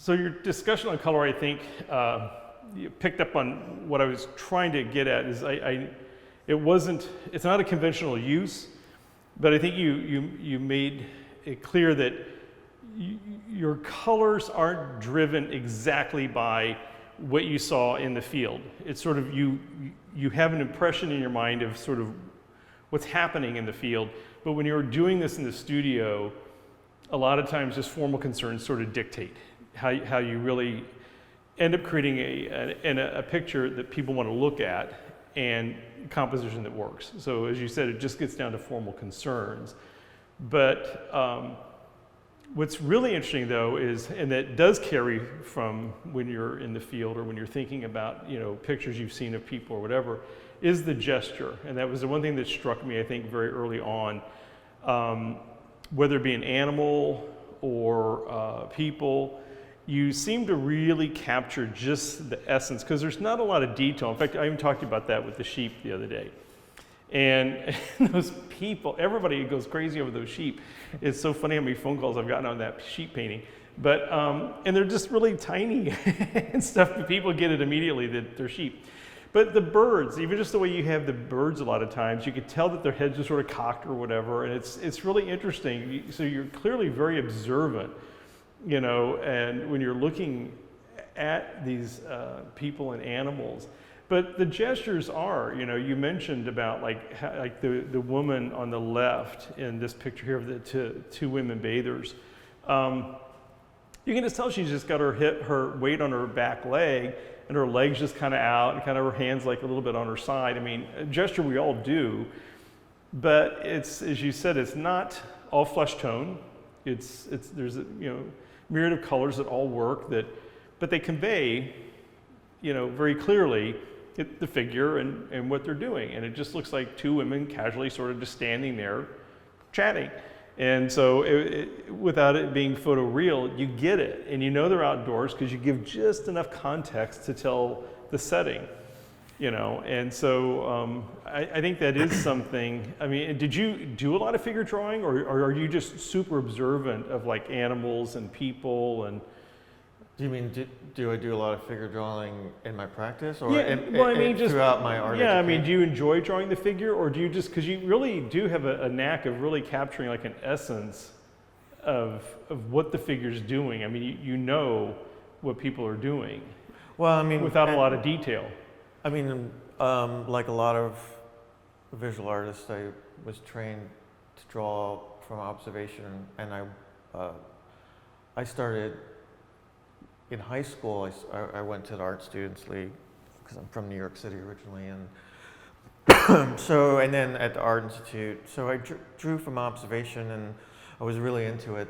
So your discussion on color, I think, you picked up on what I was trying to get at. Is it's not a conventional use, but I think you made it clear that your colors aren't driven exactly by what you saw in the field. It's sort of you have an impression in your mind of sort of what's happening in the field, but when you're doing this in the studio, a lot of times just formal concerns sort of dictate how you really end up creating a picture that people want to look at and composition that works. So as you said, it just gets down to formal concerns. But what's really interesting though is, and that does carry from when you're in the field or when you're thinking about, you know, pictures you've seen of people or whatever, is the gesture. And that was the one thing that struck me, I think, very early on. Whether it be an animal or people, you seem to really capture just the essence, because there's not a lot of detail. In fact, I even talked about that with the sheep the other day. And those people, everybody goes crazy over those sheep. It's so funny how many phone calls I've gotten on that sheep painting. But, and they're just really tiny and stuff, but people get it immediately that they're sheep. But the birds, even just the way you have the birds a lot of times, you could tell that their heads are sort of cocked or whatever, and it's really interesting. So you're clearly very observant, you know, and when you're looking at these people and animals. But the gestures are, you know, you mentioned about like the woman on the left in this picture here of the two women bathers. You can just tell she's just got her weight on her back leg, and her legs just kind of out, and kind of her hands like a little bit on her side. I mean, a gesture we all do, but it's, as you said, it's not all flesh tone. There's a, you know, myriad of colors that all work, but they convey, you know, very clearly the figure and what they're doing. And it just looks like two women casually sort of just standing there chatting. And so without it being photoreal, you get it. And you know they're outdoors because you give just enough context to tell the setting, you know. And so I think that is something. I mean, did you do a lot of figure drawing, or are you just super observant of like animals and people? And do you mean, do I do a lot of figure drawing in my practice, or just throughout my art education? I mean, do you enjoy drawing the figure, or do you just, because you really do have a knack of really capturing like an essence of what the figure's doing. I mean, you know what people are doing. Well, I mean, without a lot of detail. I mean, like a lot of visual artists, I was trained to draw from observation, and I started in high school. I went to the Art Students League because I'm from New York City originally, and so, and then at the Art Institute. So I drew from observation, and I was really into it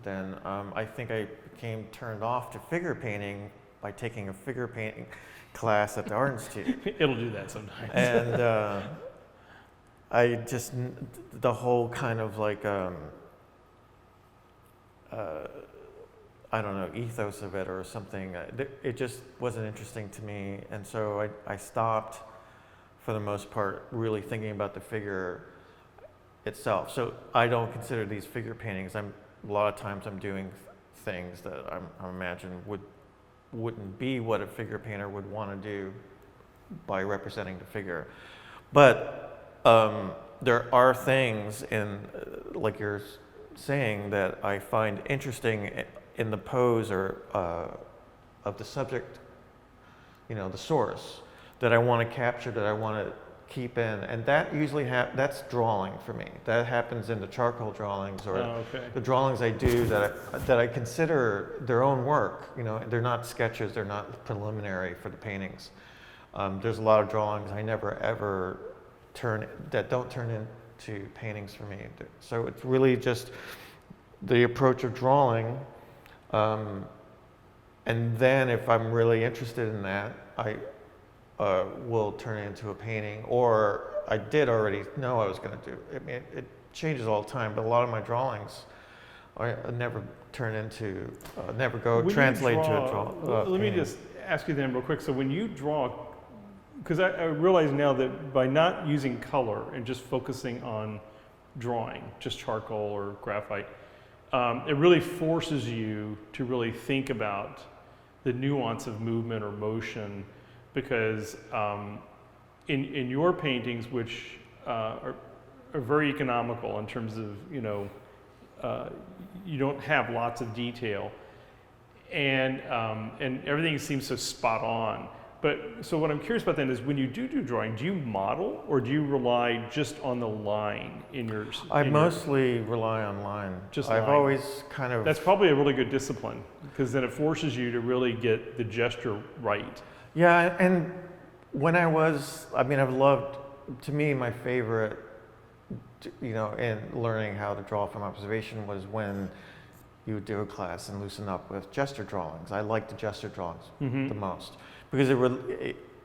then. I think I became turned off to figure painting by taking a figure painting class at the Art Institute. It'll do that sometimes. And I just, the whole kind of like, I don't know, ethos of it or something, it just wasn't interesting to me. And so I stopped, for the most part, really thinking about the figure itself. So I don't consider these figure paintings. A lot of times I'm doing things that I imagine wouldn't be what a figure painter would want to do by representing the figure. But there are things in, like you're saying, that I find interesting in the pose or of the subject, you know, the source, that I want to capture, that I want to keep in, and that usually that's drawing for me. That happens in the charcoal drawings, or the drawings I do that I consider their own work. You know, they're not sketches, they're not preliminary for the paintings. There's a lot of drawings I never ever don't turn into paintings for me. So it's really just the approach of drawing. And then if I'm really interested in that, I will turn it into a painting, or I did already know I was going to do. I mean, it changes all the time, but a lot of my drawings I never turn into, never go translate to a drawing. Let me just ask you then real quick. So when you draw, because I realize now that by not using color and just focusing on drawing, just charcoal or graphite, it really forces you to really think about the nuance of movement or motion, because in your paintings, which are very economical in terms of, you don't have lots of detail, and everything seems so spot on. But so what I'm curious about then is, when you do drawing, do you model, or do you rely just on the line in your? I mostly rely on line. I've line. always kind of. That's probably a really good discipline, because then it forces you to really get the gesture right. Yeah, and when I've loved, to me, my favorite, in learning how to draw from observation was when you would do a class and loosen up with gesture drawings. I liked the gesture drawings the most, because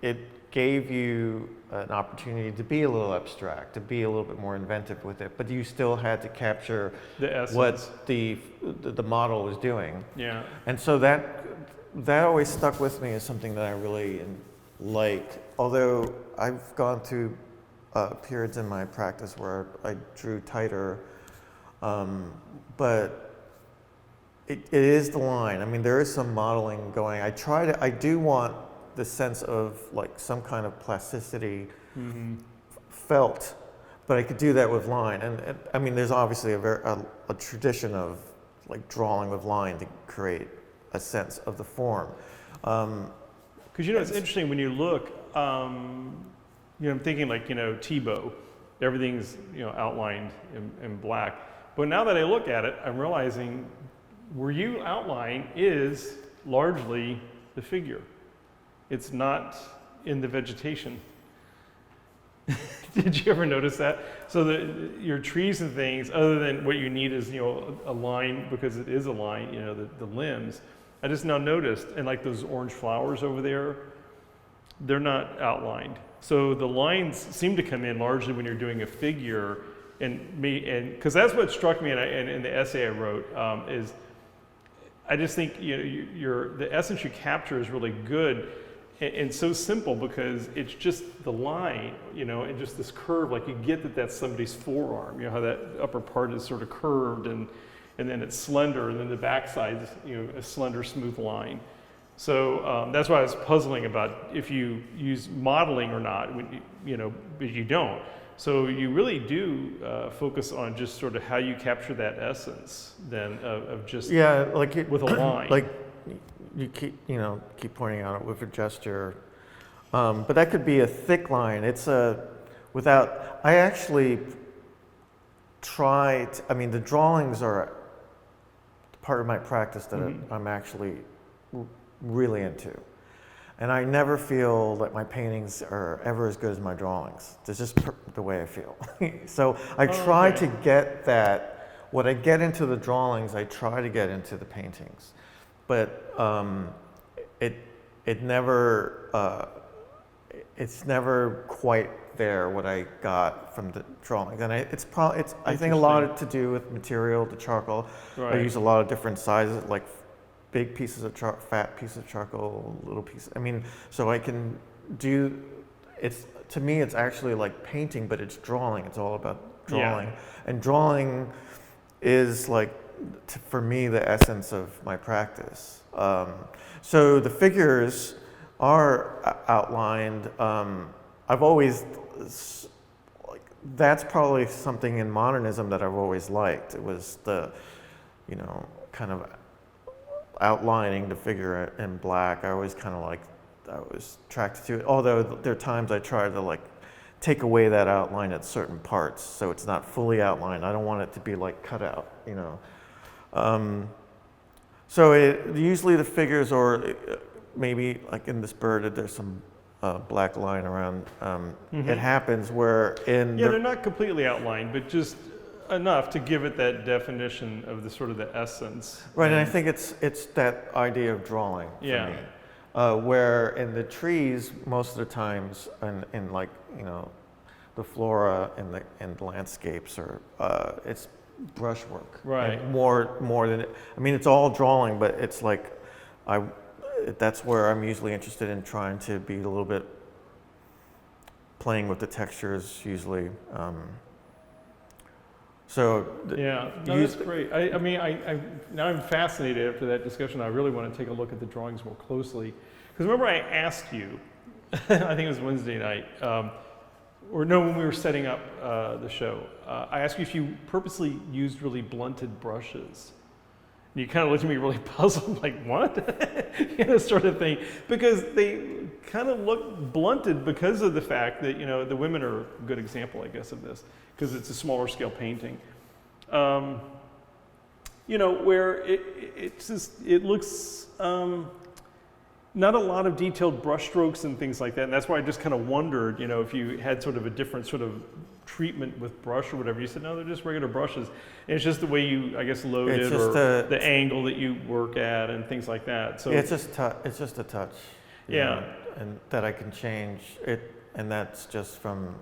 it gave you an opportunity to be a little abstract, to be a little bit more inventive with it, but you still had to capture The essence. what the model was doing. Yeah. And so that always stuck with me as something that I really liked. Although I've gone through periods in my practice where I drew tighter, but it is the line. I mean, there is some modeling going. I do want the sense of like some kind of plasticity felt, but I could do that with line. And I mean, there's obviously a tradition of like drawing with line to create a sense of the form. Because it's interesting when you look, I'm thinking like, Tebow, everything's, outlined in black. But now that I look at it, I'm realizing where you outline is largely the figure. It's not in the vegetation. Did you ever notice that? So your trees and things, other than what you need is, a line, because it is a line, the limbs. I just now noticed, and like those orange flowers over there, they're not outlined. So the lines seem to come in largely when you're doing a figure, and because that's what struck me in the essay I wrote, is I just think the essence you capture is really good, and so simple, because it's just the line, and just this curve. Like, you get that that's somebody's forearm. How that upper part is sort of curved, and then it's slender, and then the backside is a slender, smooth line. So that's why I was puzzling about if you use modeling or not, but you don't. So you really do focus on just sort of how you capture that essence then of just with a line. Like you keep pointing out with a gesture, but that could be a thick line. I actually tried. I mean, the drawings are part of my practice that I'm actually really into. And I never feel that my paintings are ever as good as my drawings. It's just the way I feel. So I try to get that, what I get into the drawings, I try to get into the paintings. But it's never quite there what I got from the drawings. And I think a lot to do with material, the charcoal. Right. I use a lot of different sizes, like big pieces of fat pieces of charcoal, little pieces. I mean, so I can do, to me, it's actually like painting, but it's drawing. It's all about drawing. Yeah. And drawing is like, for me, the essence of my practice. So the figures are outlined. I've always, that's probably something in modernism that I've always liked. It was the, kind of outlining the figure in black. I always kind of I was attracted to it. Although there are times I try to take away that outline at certain parts, so it's not fully outlined. I don't want it to be like cut out, So usually the figures, or maybe like in this bird, there's some black line around. It happens where they're not completely outlined, but just enough to give it that definition of the sort of the essence. Right, and I think it's that idea of drawing for me. Where in the trees, most of the times, in like, the flora and the landscapes, or it's brushwork. Right. More than, it's all drawing, but it's like, that's where I'm usually interested in trying to be a little bit playing with the textures usually. So Yeah, no, that's great. I mean, now I'm fascinated after that discussion. I really want to take a look at the drawings more closely. Because remember I asked you, I think it was Wednesday night, or no, when we were setting up the show, I asked you if you purposely used really blunted brushes. And you kind of looked at me really puzzled, like, what? Sort of thing. Because they kind of look blunted because of the fact that, the women are a good example, I guess, of this, because it's a smaller scale painting. Where it looks not a lot of detailed brush strokes and things like that. And that's why I just kind of wondered, if you had sort of a different sort of treatment with brush or whatever. You said, no, they're just regular brushes. And it's just the way you, I guess, load it, or the angle that you work at and things like that. So it's just a touch. Yeah. And that I can change it, and that's just from,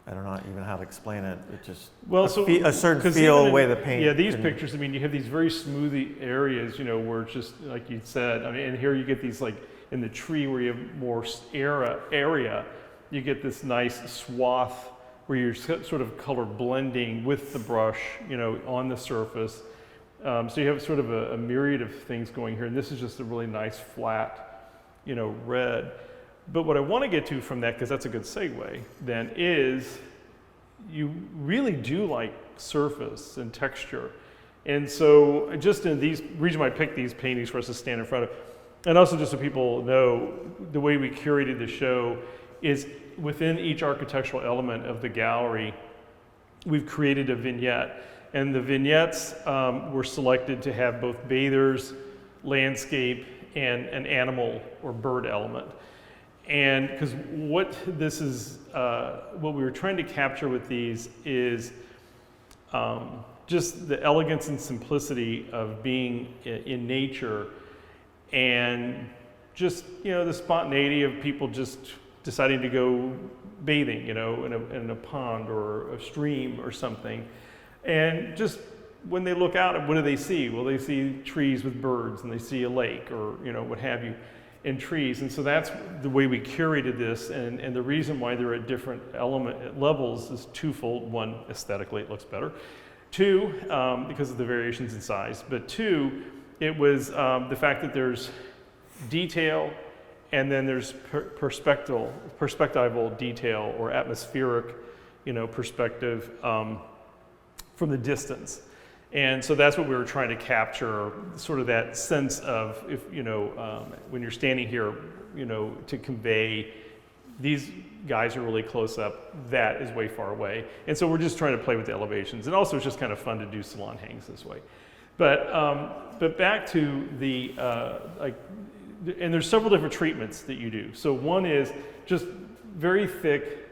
I don't know even how to explain it. It just, a certain feel, way the paint. Yeah, these pictures, I mean, you have these very smoothie areas, where it's just, like you said, I mean, and here you get these, like, in the tree where you have more area, you get this nice swath where you're sort of color blending with the brush, on the surface. So you have sort of a myriad of things going here, and this is just a really nice flat, red. But what I want to get to from that, because that's a good segue, then, is you really do like surface and texture. And so just in these, reason why I picked these paintings for us to stand in front of, and also just so people know, the way we curated the show is within each architectural element of the gallery, we've created a vignette. And the vignettes were selected to have both bathers, landscape, and an animal or bird element. And because what this is, what we were trying to capture with these is just the elegance and simplicity of being in nature, and just, the spontaneity of people just deciding to go bathing, in a pond or a stream or something. And just when they look out, what do they see? Well, they see trees with birds, and they see a lake, or, what have you, and trees. And so that's the way we curated this, and the reason why they're at different levels is twofold. One, aesthetically it looks better. Two, because of the variations in size. But two, it was the fact that there's detail, and then there's perspectival detail, or atmospheric, perspective from the distance. And so that's what we were trying to capture, sort of that sense of, if when you're standing here, to convey these guys are really close up, that is way far away. And so we're just trying to play with the elevations. And also it's just kind of fun to do salon hangs this way. But back to the, and there's several different treatments that you do. So one is just very thick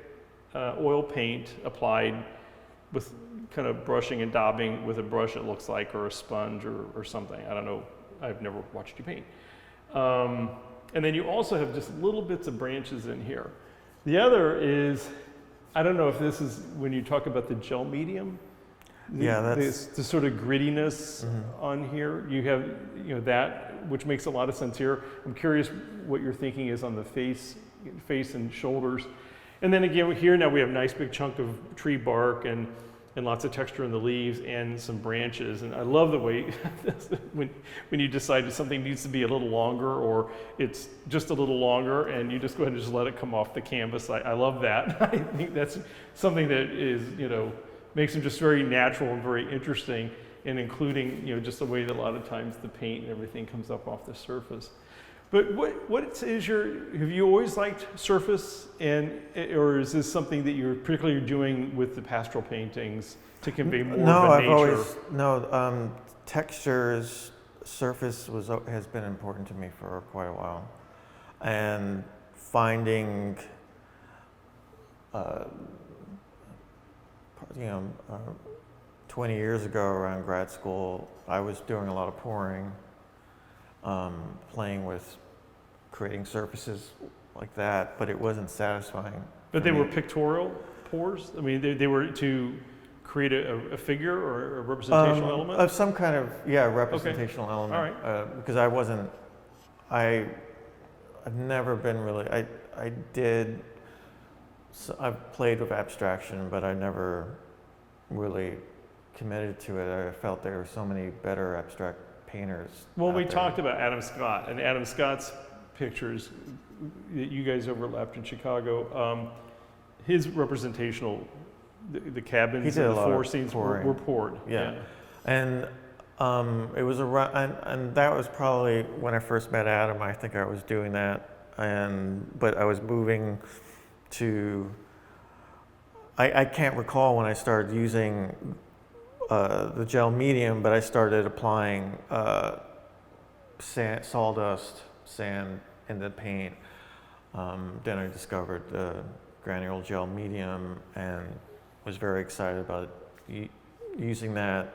oil paint applied with kind of brushing and daubing with a brush, it looks like, or a sponge or something. I don't know, I've never watched you paint. And then you also have just little bits of branches in here. The other is, I don't know if this is when you talk about the gel medium. That's the sort of grittiness on here. You have, that, which makes a lot of sense here. I'm curious what your thinking is on the face and shoulders. And then again, here now we have a nice big chunk of tree bark and lots of texture in the leaves and some branches. And I love the way when you decide that something needs to be a little longer, or it's just a little longer, and you just go ahead and just let it come off the canvas. I love that. I think that's something that is, makes them just very natural and very interesting, and including, just the way that a lot of times the paint and everything comes up off the surface. But what is have you always liked surface, or is this something that you're particularly doing with the pastoral paintings to convey more of a nature? Textures, surface has been important to me for quite a while. And finding, 20 years ago around grad school, I was doing a lot of pouring, playing with creating surfaces like that, but it wasn't satisfying. But they were pictorial pours? I mean, they were to create a figure or a representational element? Of some kind of, representational element. All right. Because I've never been really, I've played with abstraction, but I never really committed to it. I felt there were so many better abstract painters. Well, we out there. talked about Adam Scott, and Adam Scott's pictures that you guys overlapped in Chicago. His representational, the cabins He did and a the lot floor of scenes pouring. were poured. Yeah. And it was around, and that was probably when I first met Adam. I think I was doing that, but I was moving to. I can't recall when I started using the gel medium, but I started applying sawdust, sand in the paint. Then I discovered the granule gel medium and was very excited about using that.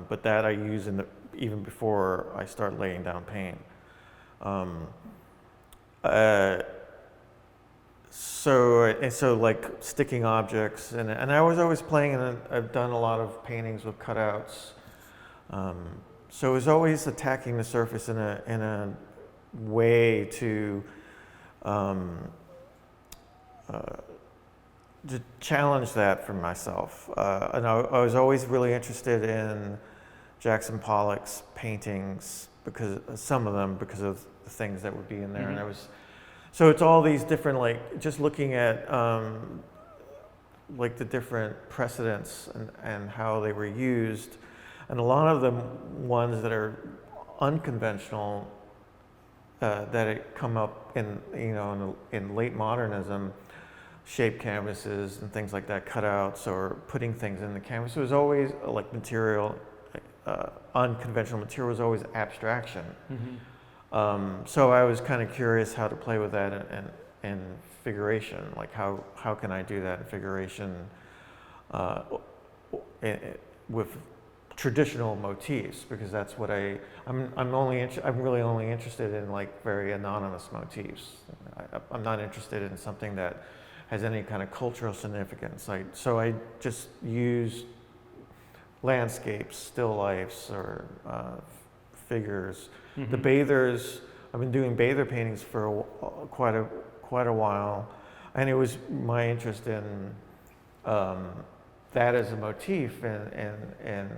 But that I use even before I start laying down paint. So like sticking objects, and I was always playing, and I've done a lot of paintings with cutouts. So it was always attacking the surface in a way to challenge that for myself. And I was always really interested in Jackson Pollock's paintings, because some of them, because of the things that would be in there. And so it's all these different, like, just looking at like the different precedents and how they were used. And a lot of them ones that are unconventional, that come up in late modernism, shape canvases and things like that, cutouts or putting things in the canvas. It was always like material, unconventional material was always abstraction. So I was kind of curious how to play with that in figuration, like how can I do that in figuration with traditional motifs, because that's what I'm really only interested in, like very anonymous motifs. I'm not interested in something that has any kind of cultural significance. So I just use landscapes, still lifes, or figures. The bathers, I've been doing bather paintings for quite a while, and it was my interest in that as a motif, and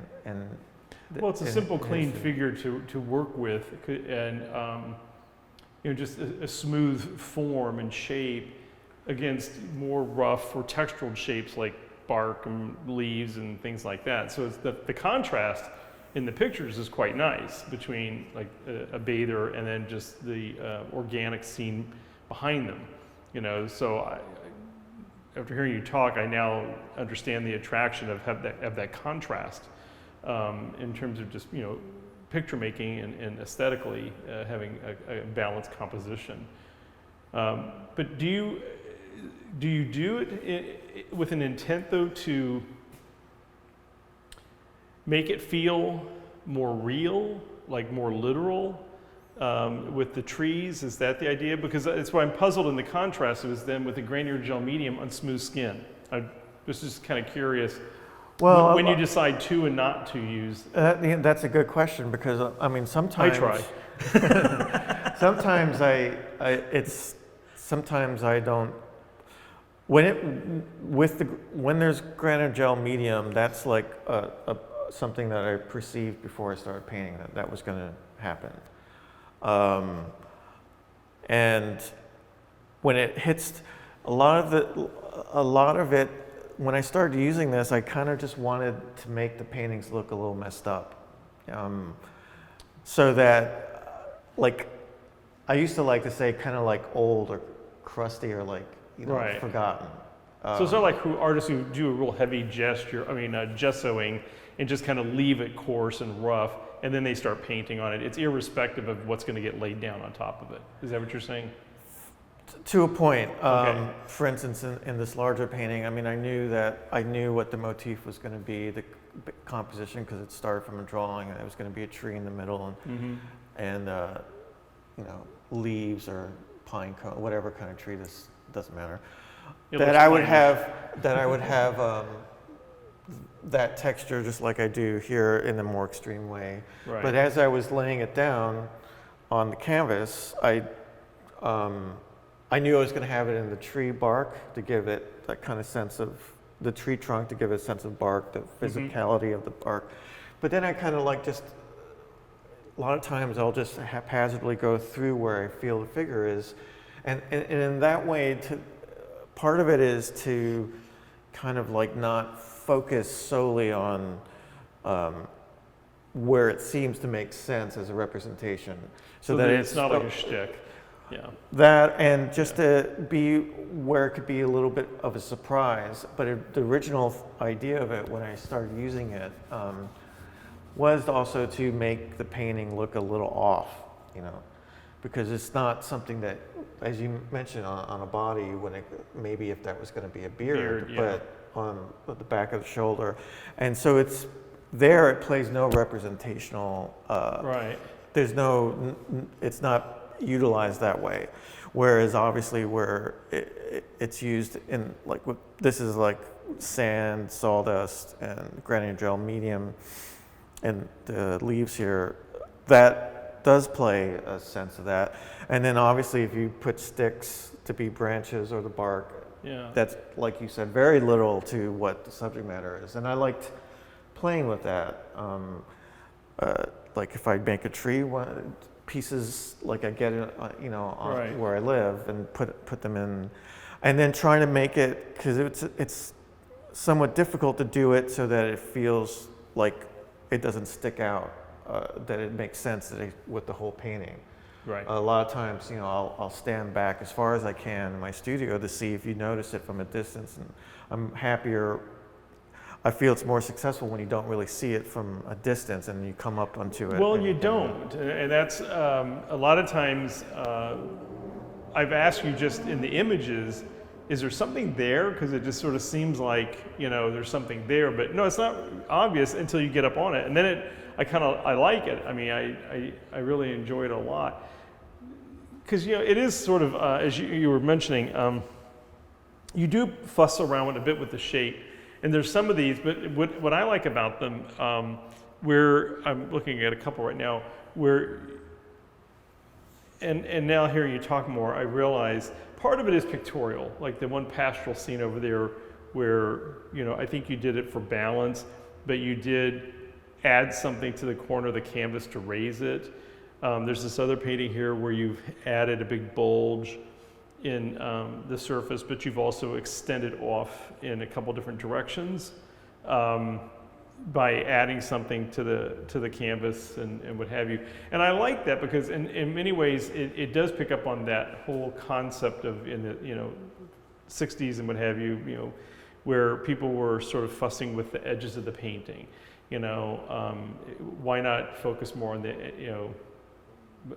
well, it's a simple, clean figure to work with, and just a smooth form and shape against more rough or textured shapes like bark and leaves and things like that. So it's the contrast in the pictures is quite nice between like a bather and then just the organic scene behind them. So after hearing you talk, I now understand the attraction of that contrast in terms of just picture making and aesthetically having a balanced composition. But do you do it with an intent though to make it feel more real, like more literal, with the trees? Is that the idea? Because that's why I'm puzzled in the contrast. It was then with the granular gel medium on smooth skin. I was just kind of curious. Well, when you decide to and not to use. That's a good question, because sometimes I try. Sometimes I don't. When there's granular gel medium, that's like something that I perceived before I started painting that was going to happen. And when it hits, a lot of it, when I started using this, I kind of just wanted to make the paintings look a little messed up, so that, like, I used to like to say kind of like old or crusty or like right. Forgotten. So it's not like artists who do a real heavy gessoing and just kind of leave it coarse and rough, and then they start painting on it. It's irrespective of what's going to get laid down on top of it. Is that what you're saying? To a point. Okay. For instance, in this larger painting, I knew what the motif was going to be, the composition, because it started from a drawing, and it was going to be a tree in the middle, and leaves or pine cone, whatever kind of tree. This doesn't matter. That I would have that texture just like I do here in a more extreme way. Right. But as I was laying it down on the canvas, I knew I was going to have it in the tree bark to give it that kind of sense of the tree trunk to give a sense of bark, the physicality of the bark. But then I kind of like just, a lot of times I'll just haphazardly go through where I feel the figure is. And in that way, part of it is to kind of like not focus solely on where it seems to make sense as a representation. So that it's not like a shtick. Yeah. That, and just to be where it could be a little bit of a surprise. But the original idea of it when I started using it was also to make the painting look a little off, you know, because it's not something that, as you mentioned, on a body, when it, maybe if that was going to be a beard, but on the back of the shoulder. And so it's there, it plays no representational, right. There's no, it's not utilized that way. Whereas obviously where it's used in, like, this is like sand, sawdust, and granite gel medium, and the leaves here, that does play a sense of that. And then obviously if you put sticks to be branches or the bark, that's, like you said, very little to what the subject matter is. And I liked playing with that. Like if I make a tree, pieces like I get it, you know, where I live, and put them in, and then trying to make it, because it's somewhat difficult to do it so that it feels like it doesn't stick out, that it makes sense with the whole painting. Right. A lot of times, you know, I'll stand back as far as I can in my studio to see if you notice it from a distance, and I'm happier. I feel it's more successful when you don't really see it from a distance and you come up onto it. Well, you don't, and that's a lot of times. I've asked you just in the images, is there something there? Because it just sort of seems like, you know, there's something there, but no, it's not obvious until you get up on it, and then I like it. I mean, I really enjoy it a lot, because, you know, it is sort of as you were mentioning, you do fuss around a bit with the shape. And there's some of these, but what I like about them, where I'm looking at a couple right now, where, and now hearing you talk more, I realize part of it is pictorial, like the one pastoral scene over there, where, you know, I think you did it for balance, but you did add something to the corner of the canvas to raise it. There's this other painting here where you've added a big bulge in the surface, but you've also extended off in a couple different directions by adding something to the canvas and what have you. And I like that because in many ways it does pick up on that whole concept of, in the, you know, 60s and what have you, you know, where people were sort of fussing with the edges of the painting. You know, why not focus more on the, you know,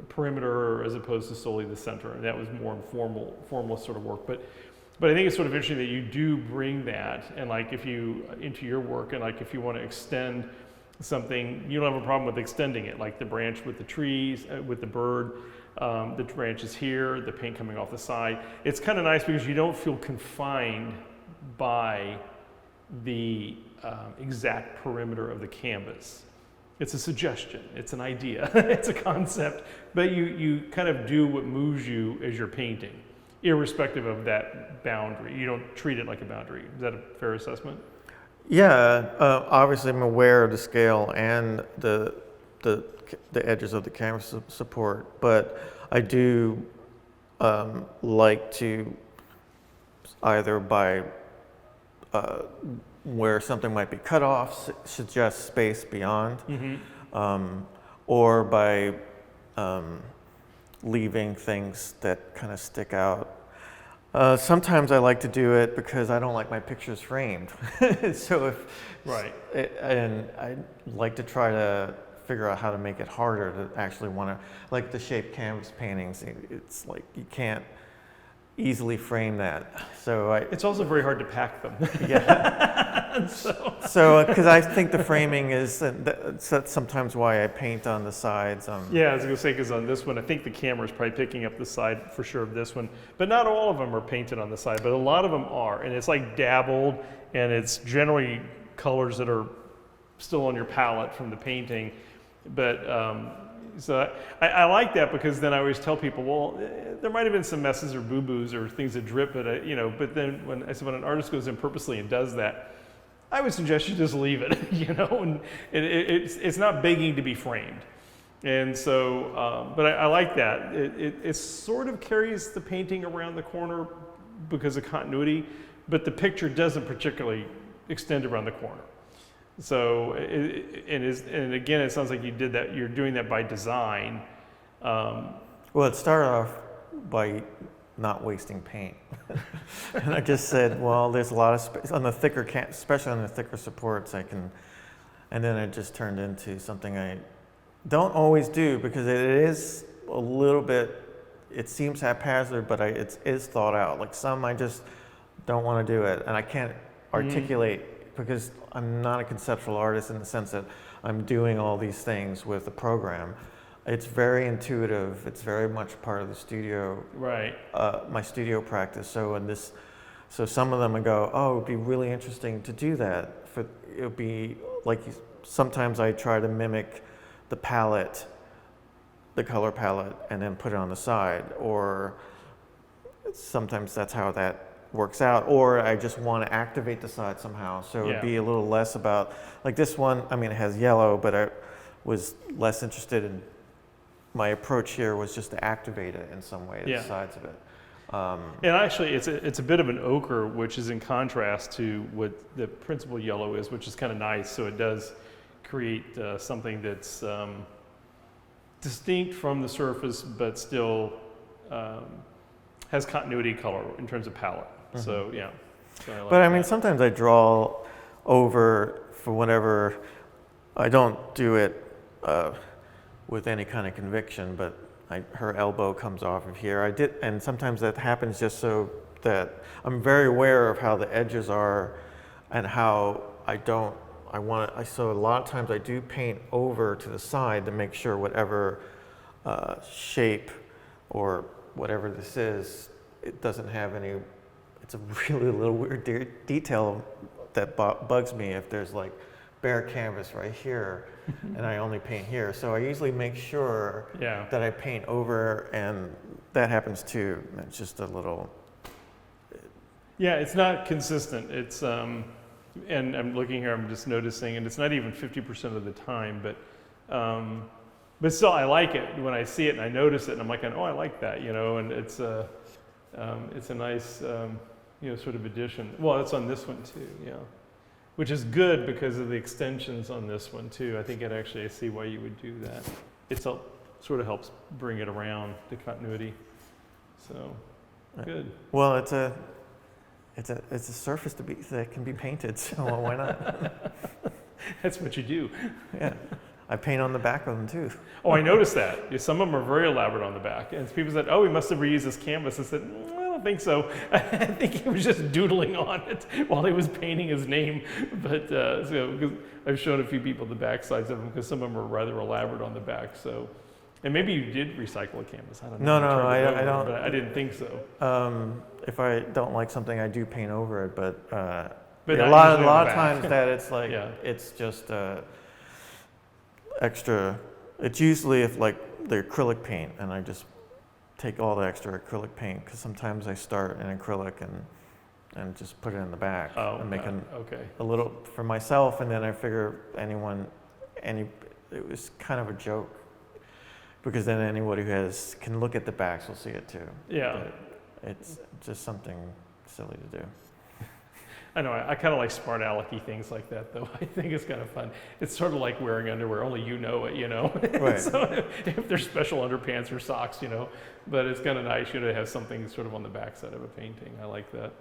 perimeter as opposed to solely the center, and that was more formal sort of work. But I think it's sort of interesting that you do bring that, and like if you into your work, and like if you want to extend something, you don't have a problem with extending it, like the branch with the trees, with the bird, the branches here, the paint coming off the side. It's kind of nice because you don't feel confined by the exact perimeter of the canvas. It's a suggestion, it's an idea, it's a concept, but you kind of do what moves you as you're painting, irrespective of that boundary. You don't treat it like a boundary. Is that a fair assessment? Yeah, obviously I'm aware of the scale and the edges of the canvas support, but I do like to either by where something might be cut off, suggest space beyond, or by leaving things that kind of stick out. Sometimes I like to do it because I don't like my pictures framed. So and I like to try to figure out how to make it harder to actually want to, like the shaped canvas paintings, it's like you can't easily frame that. So it's also very hard to pack them. Yeah. So because I think the framing is, that's sometimes why I paint on the sides. Yeah, I was going to say, because on this one, I think the camera is probably picking up the side for sure of this one, but not all of them are painted on the side, but a lot of them are, and it's like dabbled, and it's generally colors that are still on your palette from the painting, but So I like that, because then I always tell people, well, there might have been some messes or boo-boos or things that drip, but but then when an artist goes in purposely and does that, I would suggest you just leave it, and it's not begging to be framed. And so, but I like that. It sort of carries the painting around the corner because of continuity, but the picture doesn't particularly extend around the corner. So, and again, it sounds like you did that. You're doing that by design. Well, it started off by not wasting paint, and I just said, well, there's a lot of space on the thicker, especially on the thicker supports. And then it just turned into something I don't always do, because it is a little bit. It seems haphazard, but it is thought out. Like some, I just don't want to do it, and I can't articulate. Because I'm not a conceptual artist in the sense that I'm doing all these things with a program. It's very intuitive. It's very much part of the studio, right? My studio practice. So some of them I go, oh, it would be really interesting to do that. It would be like sometimes I try to mimic the palette, the color palette, and then put it on the side. Or sometimes that's how that works out, or I just want to activate the side somehow. So it'd be a little less about, like this one, I mean, it has yellow, but I was less interested in, my approach here was just to activate it in some way, the sides of it. And actually, it's a bit of an ochre, which is in contrast to what the principal yellow is, which is kind of nice. So it does create something that's distinct from the surface, but still has continuity color in terms of palette. So yeah. So I like but I mean, sometimes I draw over for whatever. I don't do it with any kind of conviction, but her elbow comes off of here. And sometimes that happens just so that I'm very aware of how the edges are, and how so a lot of times I do paint over to the side to make sure whatever shape or whatever this is, it doesn't have any. It's a really little weird detail that bugs me if there's like bare canvas right here and I only paint here. So I usually make sure that I paint over, and that happens too. It's just a little. Yeah, it's not consistent. It's and I'm looking here. I'm just noticing, and it's not even 50% of the time, but still, I like it when I see it and I notice it, and I'm like, oh, I like that, and it's a nice, sort of addition. Well, it's on this one too, which is good because of the extensions on this one too. I think I see why you would do that. It sort of helps bring it around the continuity. So, good. Well, it's a surface that can be painted, so why not? That's what you do. Yeah. I paint on the back of them too. Oh, I noticed that. Some of them are very elaborate on the back. And people said, oh, we must have reused this canvas. I said, I don't think so. I think he was just doodling on it while he was painting his name. But so I've shown a few people the back sides of them, because some of them are rather elaborate on the back. So, and maybe you did recycle a canvas. I don't know. No, I don't. But I didn't think so. If I don't like something, I do paint over it. But a lot of times that it's like it's just. Extra. It's usually if like the acrylic paint, and I just take all the extra acrylic paint, because sometimes I start in acrylic and just put it in the back and make a little for myself, and then I figure it was kind of a joke, because then anybody who can look at the backs will see it too. Yeah. But it's just something silly to do. I know, I kind of like smart alecky things like that, though. I think it's kind of fun. It's sort of like wearing underwear, only you know it, Right. So if there's special underpants or socks, but it's kind of nice, to have something sort of on the backside of a painting. I like that.